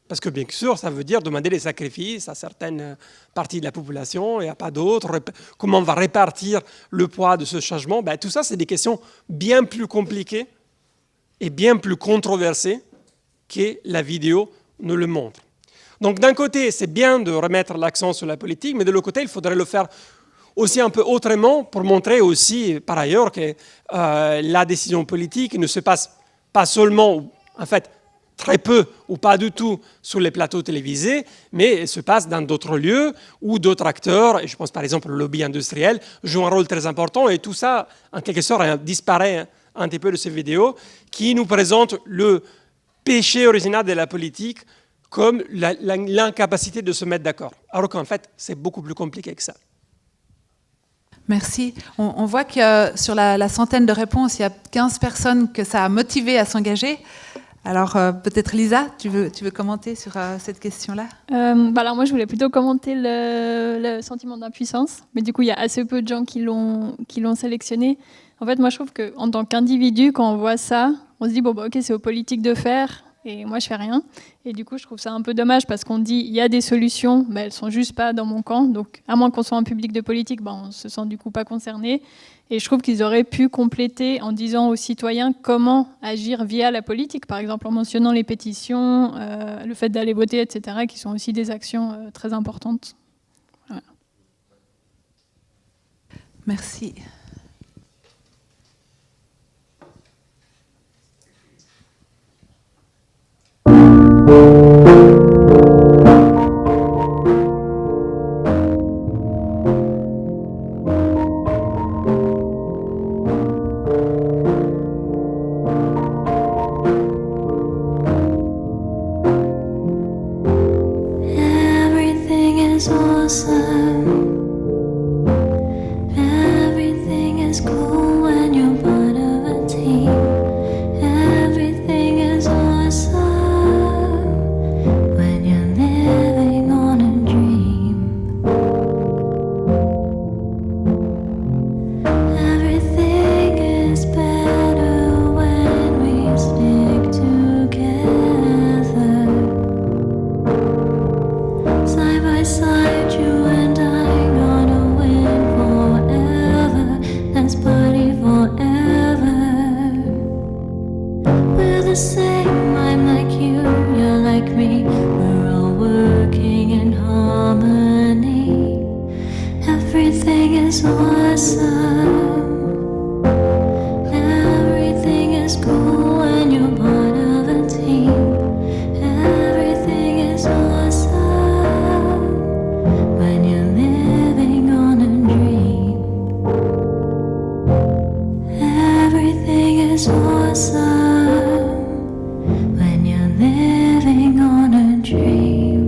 Parce que bien sûr, ça veut dire demander des sacrifices à certaines parties de la population et à pas d'autres. Comment on va répartir le poids de ce changement? Tout ça, c'est des questions bien plus compliquées et bien plus controversées que la vidéo ne le montre. Donc d'un côté, c'est bien de remettre l'accent sur la politique, mais de l'autre côté, il faudrait le faire aussi un peu autrement pour montrer aussi, par ailleurs, que la décision politique ne se passe pas seulement, en fait, très peu ou pas du tout sur les plateaux télévisés, mais elle se passe dans d'autres lieux où d'autres acteurs, et je pense par exemple le lobby industriel, jouent un rôle très important, et tout ça, en quelque sorte, disparaît un petit peu de ces vidéos qui nous présentent le péché original de la politique comme l'incapacité de se mettre d'accord. Alors qu'en fait, c'est beaucoup plus compliqué que ça. Merci. On voit que sur la centaine de réponses, il y a 15 personnes que ça a motivé à s'engager. Alors peut-être Lisa, tu veux commenter sur cette question-là? Alors moi je voulais plutôt commenter le sentiment d'impuissance, mais du coup il y a assez peu de gens qui l'ont sélectionné. En fait moi je trouve qu'en tant qu'individu, quand on voit ça, on se dit bon bah, ok c'est aux politiques de faire et moi je fais rien. Et du coup je trouve ça un peu dommage parce qu'on dit il y a des solutions, mais elles sont juste pas dans mon camp. Donc à moins qu'on soit un public de politique, on se sent du coup pas concerné. Et je trouve qu'ils auraient pu compléter en disant aux citoyens comment agir via la politique, par exemple en mentionnant les pétitions, le fait d'aller voter, etc., qui sont aussi des actions très importantes. Voilà. Merci. Everything is awesome. Everything is cool when you're part of a team. Everything is awesome when you're living on a dream. Everything is better when we stick together. Side by side, you and I gonna win forever. Let's party forever. We're the same, I'm like you, you're like me. We're all working in harmony. Everything is awesome. Everything is cool when you're part of a team. Everything is awesome when you're living on a dream. Everything is awesome when you're living on a dream.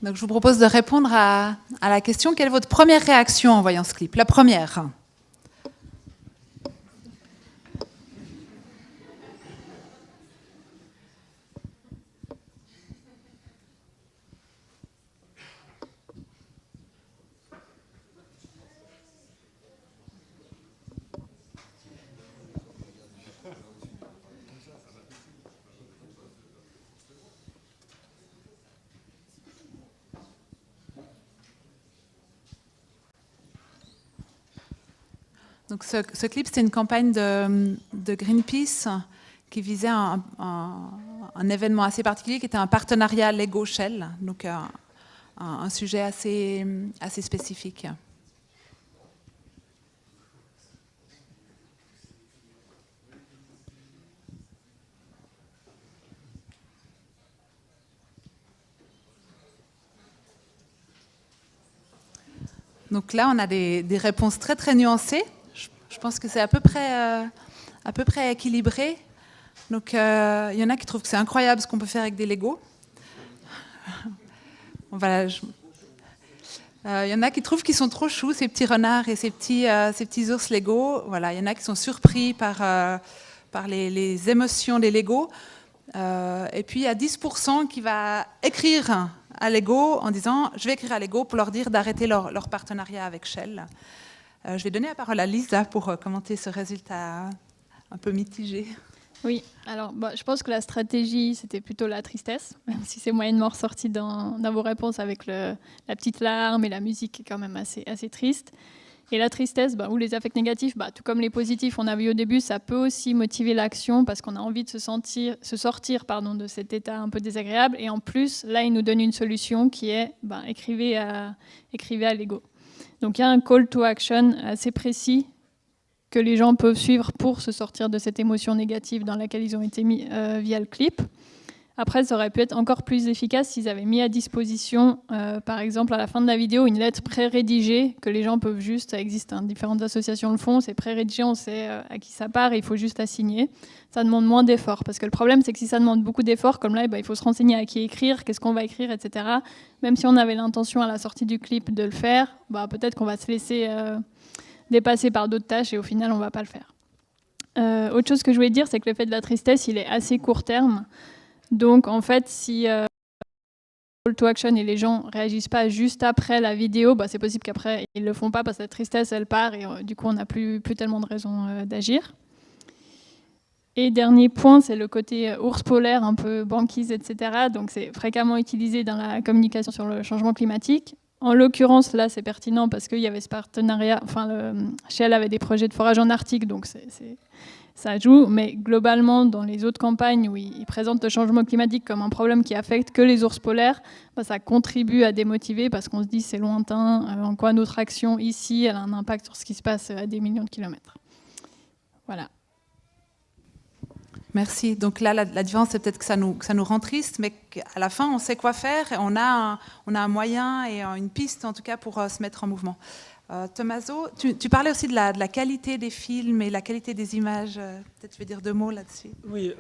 Donc je vous propose de répondre à la question. Quelle est votre première réaction en voyant ce clip? La première. Donc ce clip, c'était une campagne de Greenpeace qui visait un événement assez particulier qui était un partenariat Lego-Shell, donc un sujet assez spécifique. Donc là, on a des réponses très très nuancées. Je pense que c'est à peu près équilibré. Donc il y en a qui trouvent que c'est incroyable ce qu'on peut faire avec des Lego. Voilà, il y en a qui trouvent qu'ils sont trop choux, ces petits renards et ces petits ours Lego. Voilà, il y en a qui sont surpris par les émotions des Lego. Et puis il y a 10% qui va écrire à Lego en disant « Je vais écrire à Lego pour leur dire d'arrêter leur partenariat avec Shell ». Je vais donner la parole à Lisa pour commenter ce résultat un peu mitigé. Oui, alors je pense que la stratégie, c'était plutôt la tristesse, même si c'est moyennement ressorti dans vos réponses avec la petite larme et la musique qui est quand même assez triste. Et la tristesse, ou les affects négatifs, tout comme les positifs, on a vu au début, ça peut aussi motiver l'action parce qu'on a envie de se sortir de cet état un peu désagréable. Et en plus, là, il nous donne une solution qui est écrivez à Lego. Donc il y a un call to action assez précis que les gens peuvent suivre pour se sortir de cette émotion négative dans laquelle ils ont été mis via le clip. Après, ça aurait pu être encore plus efficace s'ils avaient mis à disposition, par exemple, à la fin de la vidéo, une lettre pré-rédigée que les gens peuvent juste, ça existe, hein, différentes associations le font, c'est pré-rédigé, on sait à qui ça part et il faut juste la signer. Ça demande moins d'efforts, parce que le problème, c'est que si ça demande beaucoup d'efforts, comme là, il faut se renseigner à qui écrire, qu'est-ce qu'on va écrire, etc. Même si on avait l'intention à la sortie du clip de le faire, peut-être qu'on va se laisser dépasser par d'autres tâches et au final, on ne va pas le faire. Autre chose que je voulais dire, c'est que le fait de la tristesse, il est assez court terme. Donc, en fait, si call to action et les gens ne réagissent pas juste après la vidéo, c'est possible qu'après, ils ne le font pas parce que la tristesse, elle part et du coup, on n'a plus tellement de raisons d'agir. Et dernier point, c'est le côté ours polaire, un peu banquise, etc. Donc, c'est fréquemment utilisé dans la communication sur le changement climatique. En l'occurrence, là, c'est pertinent parce qu'il y avait ce partenariat, Shell avait des projets de forage en Arctique, donc ça joue, mais globalement, dans les autres campagnes où ils présentent le changement climatique comme un problème qui affecte que les ours polaires, ça contribue à démotiver parce qu'on se dit c'est lointain, en quoi notre action ici, elle a un impact sur ce qui se passe à des millions de kilomètres. Voilà. Merci. Donc là, la différence, c'est peut-être que ça nous rend triste, mais qu'à la fin, on sait quoi faire et on a un moyen et une piste, en tout cas, pour se mettre en mouvement. Tommaso, tu parlais aussi de la qualité des films et la qualité des images. Peut-être tu veux dire 2 mots là-dessus. Oui,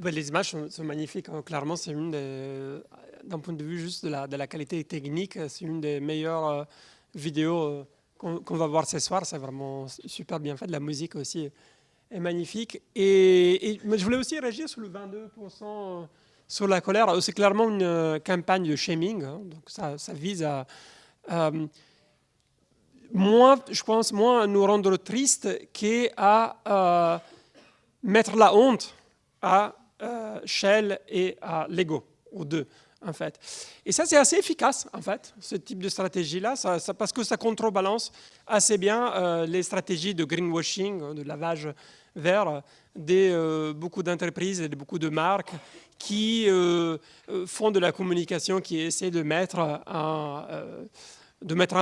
les images sont magnifiques. Hein. Clairement, c'est d'un point de vue juste de la qualité technique, c'est une des meilleures vidéos qu'on va voir ce soir. C'est vraiment super bien fait. La musique aussi est magnifique. Mais je voulais aussi réagir sur le 22% sur la colère. C'est clairement une campagne de shaming. Hein. Donc ça vise à... je pense, moins à nous rendre tristes qu'à mettre la honte à Shell et à Lego, aux deux, en fait. Et ça, c'est assez efficace, en fait, ce type de stratégie-là, parce que ça contrebalance assez bien les stratégies de greenwashing, de lavage vert, beaucoup d'entreprises et de beaucoup de marques qui font de la communication, qui essaient de mettre en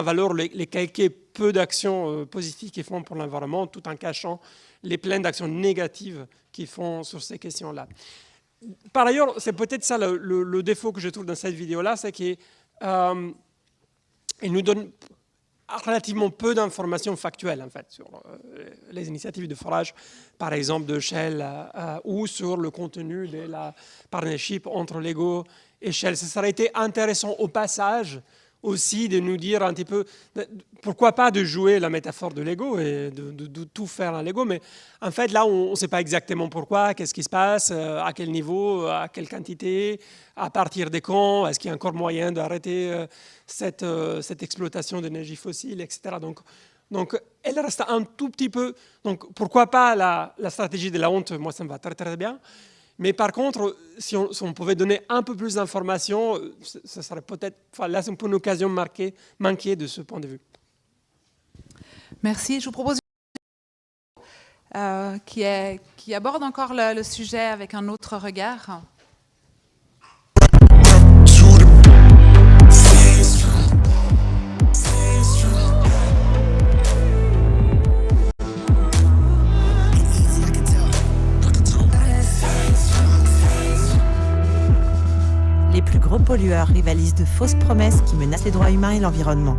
valeur les quelques peu d'actions positives qu'ils font pour l'environnement, tout en cachant les pleines d'actions négatives qu'ils font sur ces questions-là. Par ailleurs, c'est peut-être ça le défaut que je trouve dans cette vidéo-là, c'est qu'il nous donne relativement peu d'informations factuelles, en fait, sur les initiatives de forage, par exemple, de Shell, ou sur le contenu de la partnership entre Lego et Shell. Ça aurait été intéressant au passage aussi de nous dire un petit peu, pourquoi pas de jouer la métaphore de Lego et de tout faire en Lego, mais en fait là on ne sait pas exactement pourquoi, qu'est-ce qui se passe, à quel niveau, à quelle quantité, à partir de quand, est-ce qu'il y a encore moyen d'arrêter cette exploitation d'énergie fossile, etc. Donc elle reste un tout petit peu, donc pourquoi pas la stratégie de la honte, moi ça me va très très bien. Mais par contre, si on pouvait donner un peu plus d'informations, ça serait peut-être, là c'est un peu une occasion manquée de ce point de vue. Merci. Je vous propose qui aborde encore le sujet avec un autre regard. Les plus gros pollueurs rivalisent de fausses promesses qui menacent les droits humains et l'environnement.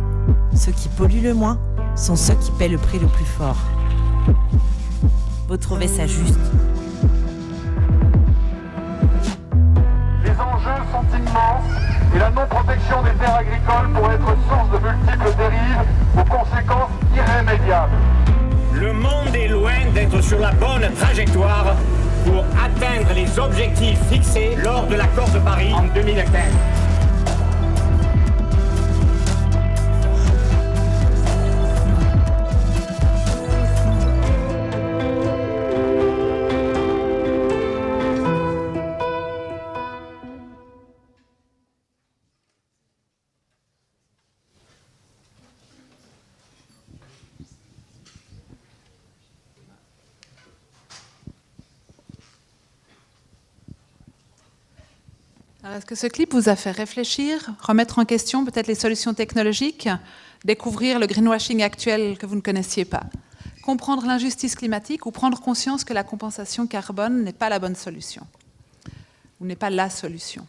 Ceux qui polluent le moins sont ceux qui paient le prix le plus fort. Vous trouvez ça juste? Les enjeux sont immenses et la non-protection des terres agricoles pourrait être source de multiples dérives aux conséquences irrémédiables. Le monde est loin d'être sur la bonne trajectoire pour atteindre les objectifs fixés lors de l'accord de Paris en 2015. Est-ce que ce clip vous a fait réfléchir, remettre en question peut-être les solutions technologiques, découvrir le greenwashing actuel que vous ne connaissiez pas, comprendre l'injustice climatique ou prendre conscience que la compensation carbone n'est pas la bonne solution? n'est pas la solution.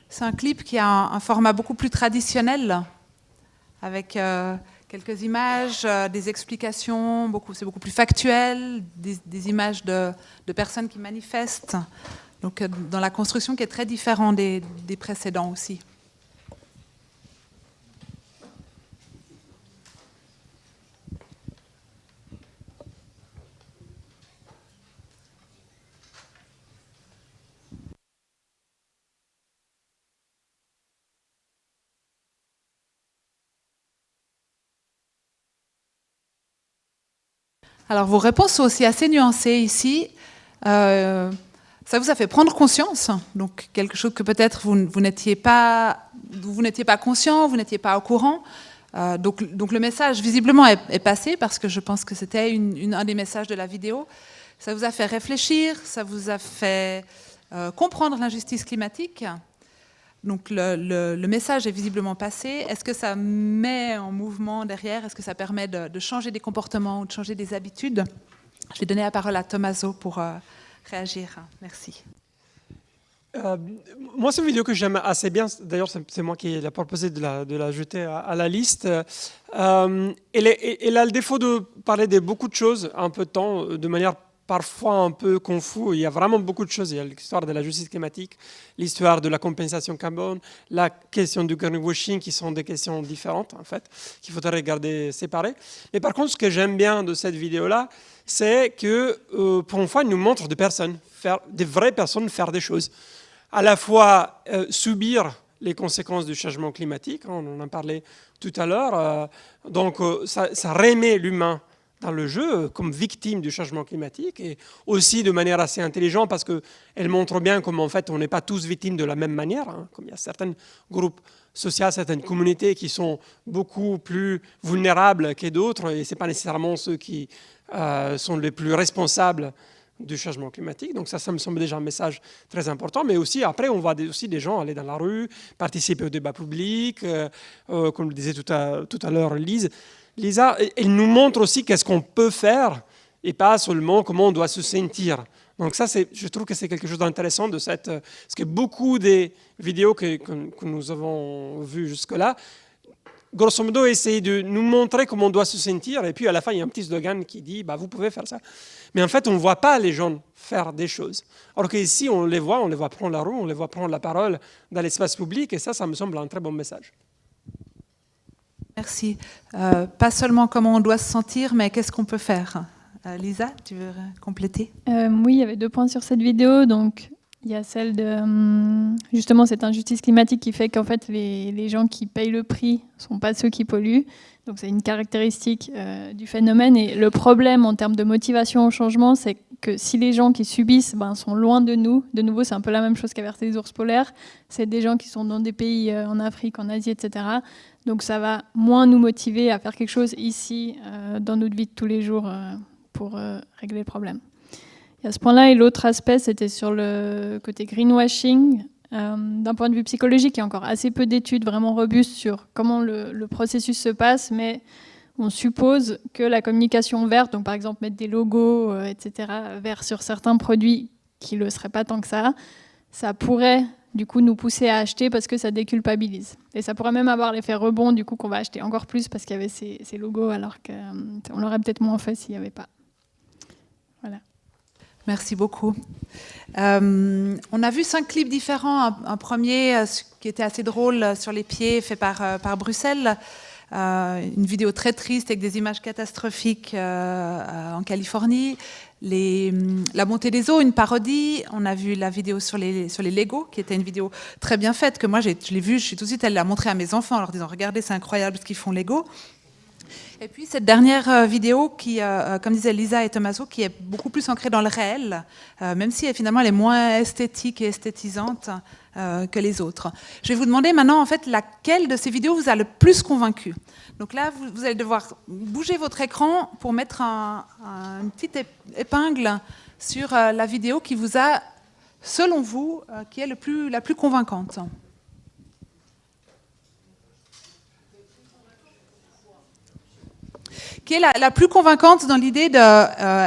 C'est un clip qui a un format beaucoup plus traditionnel, avec quelques images, des explications, c'est beaucoup plus factuel, des images de personnes qui manifestent, donc dans la construction qui est très différente des précédents aussi. Alors, vos réponses sont aussi assez nuancées ici. Ça vous a fait prendre conscience, donc quelque chose que peut-être vous n'étiez pas conscient, vous n'étiez pas au courant. Donc le message, visiblement, est passé, parce que je pense que c'était un des messages de la vidéo. Ça vous a fait réfléchir, ça vous a fait comprendre l'injustice climatique. Donc le message est visiblement passé. Est-ce que ça met en mouvement derrière? Est-ce que ça permet de changer des comportements ou de changer des habitudes? Je vais donner la parole à Tommaso pour réagir. Merci. Moi, c'est une vidéo que j'aime assez bien. D'ailleurs, c'est moi qui ai proposé de l'ajouter à la liste. Elle a le défaut de parler de beaucoup de choses en peu de temps, de manière parfois un peu confus. Il y a vraiment beaucoup de choses. Il y a l'histoire de la justice climatique, l'histoire de la compensation carbone, la question du greenwashing, qui sont des questions différentes, en fait, qu'il faudrait regarder séparées. Mais par contre, ce que j'aime bien de cette vidéo-là, c'est que, pour une fois, elle nous montre des vraies personnes faire des choses. À la fois subir les conséquences du changement climatique, on en a parlé tout à l'heure, donc ça remet l'humain dans le jeu comme victime du changement climatique, et aussi de manière assez intelligente, parce qu'elle montre bien comment en fait on n'est pas tous victimes de la même manière, hein, comme il y a certains groupes sociaux, certaines communautés qui sont beaucoup plus vulnérables que d'autres, et ce n'est pas nécessairement ceux qui sont les plus responsables du changement climatique. Donc ça me semble déjà un message très important. Mais aussi, après, on voit aussi des gens aller dans la rue, participer au débat public, comme le disait tout à l'heure Lisa, elle nous montre aussi qu'est-ce qu'on peut faire et pas seulement comment on doit se sentir. Donc ça, je trouve que c'est quelque chose d'intéressant de cette... Parce que beaucoup des vidéos que nous avons vues jusque-là, grosso modo, essayent de nous montrer comment on doit se sentir, et puis à la fin, il y a un petit slogan qui dit « vous pouvez faire ça ». Mais en fait, on ne voit pas les gens faire des choses. Alors qu'ici, on les voit prendre la rue, on les voit prendre la parole dans l'espace public, et ça me semble un très bon message. Merci. Pas seulement comment on doit se sentir, mais qu'est-ce qu'on peut faire? Lisa, tu veux compléter? Oui, il y avait 2 points sur cette vidéo. Donc, il y a celle de justement cette injustice climatique qui fait qu'en fait les gens qui payent le prix ne sont pas ceux qui polluent. Donc c'est une caractéristique du phénomène. Et le problème en termes de motivation au changement, c'est que si les gens qui subissent sont loin de nous, de nouveau c'est un peu la même chose qu'avertir les ours polaires, c'est des gens qui sont dans des pays en Afrique, en Asie, etc. Donc ça va moins nous motiver à faire quelque chose ici, dans notre vie de tous les jours, pour régler le problème. Il y a ce point-là, et l'autre aspect, c'était sur le côté greenwashing. D'un point de vue psychologique, il y a encore assez peu d'études vraiment robustes sur comment le processus se passe, mais on suppose que la communication verte, donc par exemple mettre des logos, etc., verts sur certains produits qui ne le seraient pas tant que ça pourrait du coup nous pousser à acheter parce que ça déculpabilise. Et ça pourrait même avoir l'effet rebond, du coup qu'on va acheter encore plus parce qu'il y avait ces logos, alors qu'on l'aurait peut-être moins fait s'il n'y avait pas. Voilà. Merci beaucoup. On a vu 5 clips différents. Un premier qui était assez drôle sur les pieds, fait par Bruxelles. Une vidéo très triste avec des images catastrophiques en Californie. La montée des eaux, une parodie. On a vu la vidéo sur les Legos, qui était une vidéo très bien faite, que moi je l'ai vue, je suis tout de suite allée la montrer à mes enfants en leur disant « Regardez, c'est incroyable ce qu'ils font Lego ». Et puis cette dernière vidéo qui, comme disaient Lisa et Tommaso, qui est beaucoup plus ancrée dans le réel, même si finalement elle est moins esthétique et esthétisante que les autres. Je vais vous demander maintenant en fait laquelle de ces vidéos vous a le plus convaincu. Donc là, vous allez devoir bouger votre écran pour mettre une petite épingle sur la vidéo qui vous a, selon vous, qui est la plus convaincante. qui est la plus convaincante dans l'idée de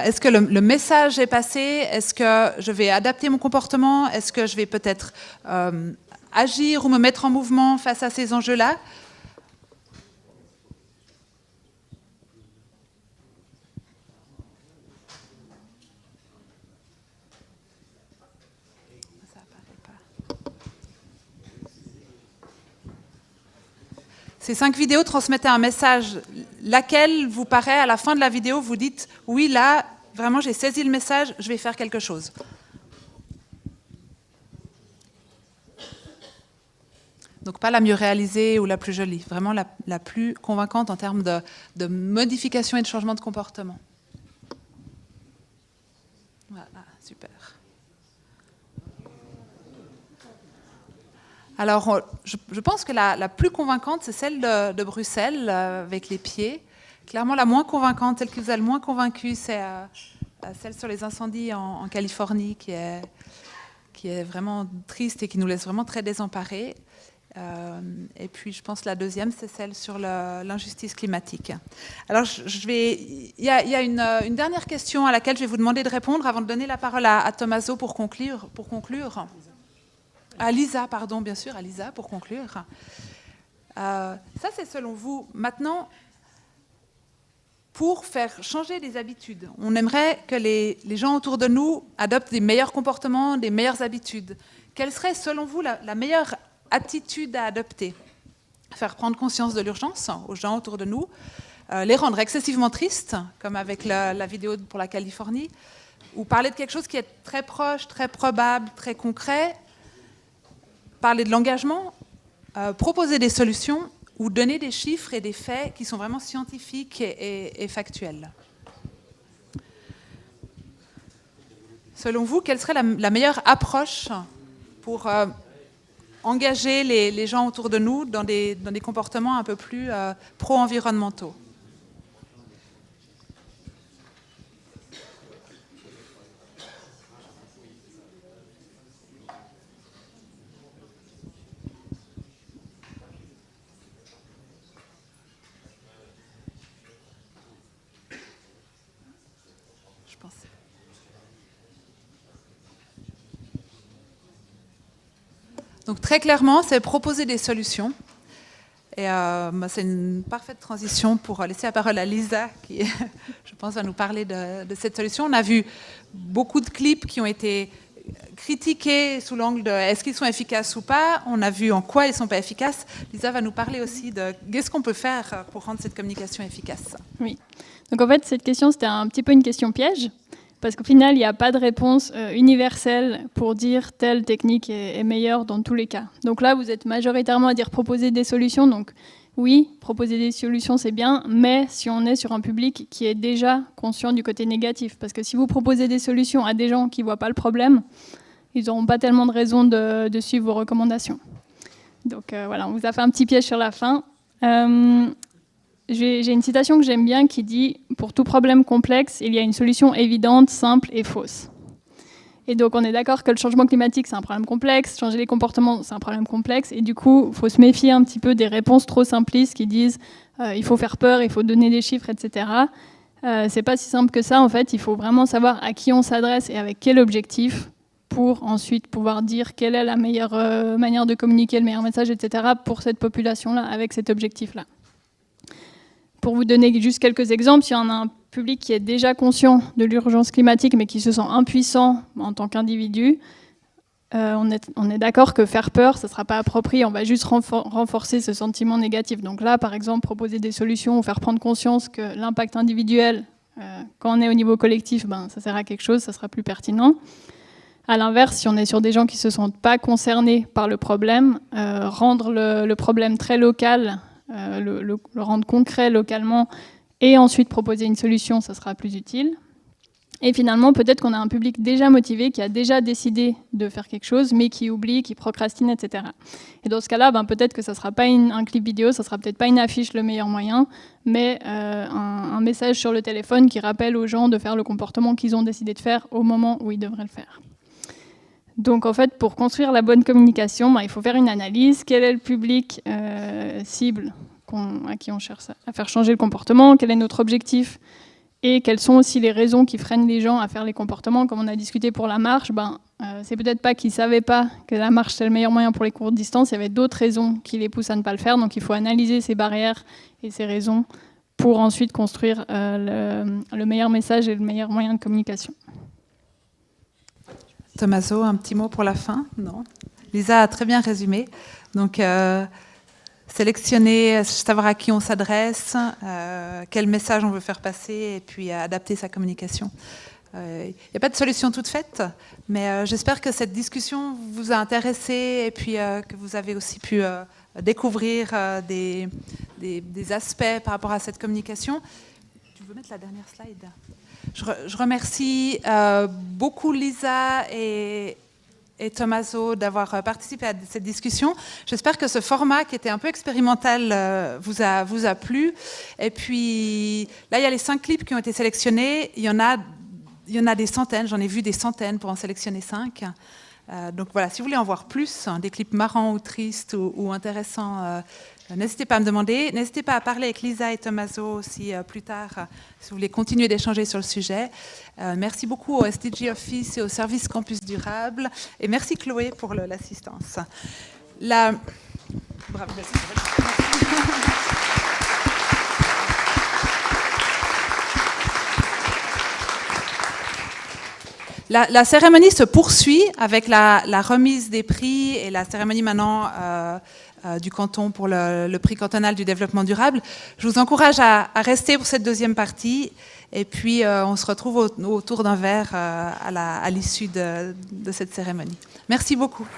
est-ce que le message est passé, est-ce que je vais adapter mon comportement, est-ce que je vais peut-être agir ou me mettre en mouvement face à ces enjeux-là. Ces 5 vidéos transmettaient un message. Laquelle vous paraît, à la fin de la vidéo, vous dites « Oui, là, vraiment, j'ai saisi le message, je vais faire quelque chose ». Donc pas la mieux réalisée ou la plus jolie, vraiment la plus convaincante en termes de modification et de changement de comportement. Voilà, super. Alors, je pense que la plus convaincante, c'est celle de Bruxelles, avec les pieds. Clairement, la moins convaincante, celle qui vous a le moins convaincu, c'est celle sur les incendies en Californie, qui est vraiment triste et qui nous laisse vraiment très désemparés. Et puis, je pense que la deuxième, c'est celle sur l'injustice climatique. Alors, il y a une dernière question à laquelle je vais vous demander de répondre avant de donner la parole à Tommaso pour conclure. À Lisa, pardon, bien sûr, à Lisa, pour conclure. Ça, c'est selon vous. Maintenant, pour faire changer des habitudes, on aimerait que les gens autour de nous adoptent des meilleurs comportements, des meilleures habitudes. Quelle serait, selon vous, la meilleure attitude à adopter? Faire prendre conscience de l'urgence aux gens autour de nous, les rendre excessivement tristes, comme avec la vidéo pour la Californie, ou parler de quelque chose qui est très proche, très probable, très concret, parler de l'engagement, proposer des solutions ou donner des chiffres et des faits qui sont vraiment scientifiques et factuels. Selon vous, quelle serait la meilleure approche pour engager les gens autour de nous dans des comportements un peu plus pro-environnementaux? Donc très clairement, c'est proposer des solutions. Et c'est une parfaite transition pour laisser la parole à Lisa, qui, je pense, va nous parler de cette solution. On a vu beaucoup de clips qui ont été critiqués sous l'angle de est-ce qu'ils sont efficaces ou pas. On a vu en quoi ils ne sont pas efficaces. Lisa va nous parler aussi de qu'est-ce qu'on peut faire pour rendre cette communication efficace. Oui. Donc en fait, cette question, c'était un petit peu une question piège. Parce qu'au final, il n'y a pas de réponse universelle pour dire telle technique est meilleure dans tous les cas. Donc là, vous êtes majoritairement à dire proposer des solutions. Donc oui, proposer des solutions, c'est bien, mais si on est sur un public qui est déjà conscient du côté négatif. Parce que si vous proposez des solutions à des gens qui ne voient pas le problème, ils n'auront pas tellement de raison de suivre vos recommandations. Donc voilà, on vous a fait un petit piège sur la fin. J'ai une citation que j'aime bien qui dit « Pour tout problème complexe, il y a une solution évidente, simple et fausse ». Et donc on est d'accord que le changement climatique, c'est un problème complexe, changer les comportements, c'est un problème complexe, et du coup, il faut se méfier un petit peu des réponses trop simplistes qui disent il faut faire peur, il faut donner des chiffres, etc. C'est pas si simple que ça, en fait, il faut vraiment savoir à qui on s'adresse et avec quel objectif pour ensuite pouvoir dire quelle est la meilleure manière de communiquer, le meilleur message, etc. pour cette population-là, avec cet objectif-là. Pour vous donner juste quelques exemples, si on a un public qui est déjà conscient de l'urgence climatique mais qui se sent impuissant en tant qu'individu, on est d'accord que faire peur, ça ne sera pas approprié, on va juste renforcer ce sentiment négatif. Donc là, par exemple, proposer des solutions ou faire prendre conscience que l'impact individuel, quand on est au niveau collectif, ça sert à quelque chose, ça sera plus pertinent. À l'inverse, si on est sur des gens qui ne se sentent pas concernés par le problème, rendre le problème très local, le rendre concret localement et ensuite proposer une solution, ça sera plus utile. Et finalement, peut-être qu'on a un public déjà motivé, qui a déjà décidé de faire quelque chose, mais qui oublie, qui procrastine, etc. Et dans ce cas-là, peut-être que ça ne sera pas un clip vidéo, ça ne sera peut-être pas une affiche le meilleur moyen, mais un message sur le téléphone qui rappelle aux gens de faire le comportement qu'ils ont décidé de faire au moment où ils devraient le faire. Donc en fait, pour construire la bonne communication, il faut faire une analyse. Quel est le public cible à qui on cherche à faire changer le comportement, quel est notre objectif et quelles sont aussi les raisons qui freinent les gens à faire les comportements. Comme on a discuté pour la marche, c'est peut-être pas qu'ils ne savaient pas que la marche c'est le meilleur moyen pour les courtes distances, il y avait d'autres raisons qui les poussent à ne pas le faire, donc il faut analyser ces barrières et ces raisons pour ensuite construire le meilleur message et le meilleur moyen de communication. Tommaso, un petit mot pour la fin? Non. Lisa a très bien résumé. Donc, sélectionner, savoir à qui on s'adresse, quel message on veut faire passer, et puis adapter sa communication. Il n'y a pas de solution toute faite, mais j'espère que cette discussion vous a intéressé et puis que vous avez aussi pu découvrir des aspects par rapport à cette communication. Tu veux mettre la dernière slide? Je remercie beaucoup Lisa et Tommaso d'avoir participé à cette discussion. J'espère que ce format qui était un peu expérimental vous a plu. Et puis là, il y a les 5 clips qui ont été sélectionnés. Il y en a des centaines, j'en ai vu des centaines pour en sélectionner 5. Donc voilà, si vous voulez en voir plus, des clips marrants ou tristes ou intéressants, n'hésitez pas à me demander. N'hésitez pas à parler avec Lisa et Tommaso aussi plus tard, si vous voulez continuer d'échanger sur le sujet. Merci beaucoup au SDG Office et au service Campus Durable. Et merci Chloé pour l'assistance. Bravo. La cérémonie se poursuit avec la remise des prix et la cérémonie maintenant du canton pour le prix cantonal du développement durable. Je vous encourage à rester pour cette deuxième partie et puis on se retrouve autour d'un verre à l'issue de cette cérémonie. Merci beaucoup.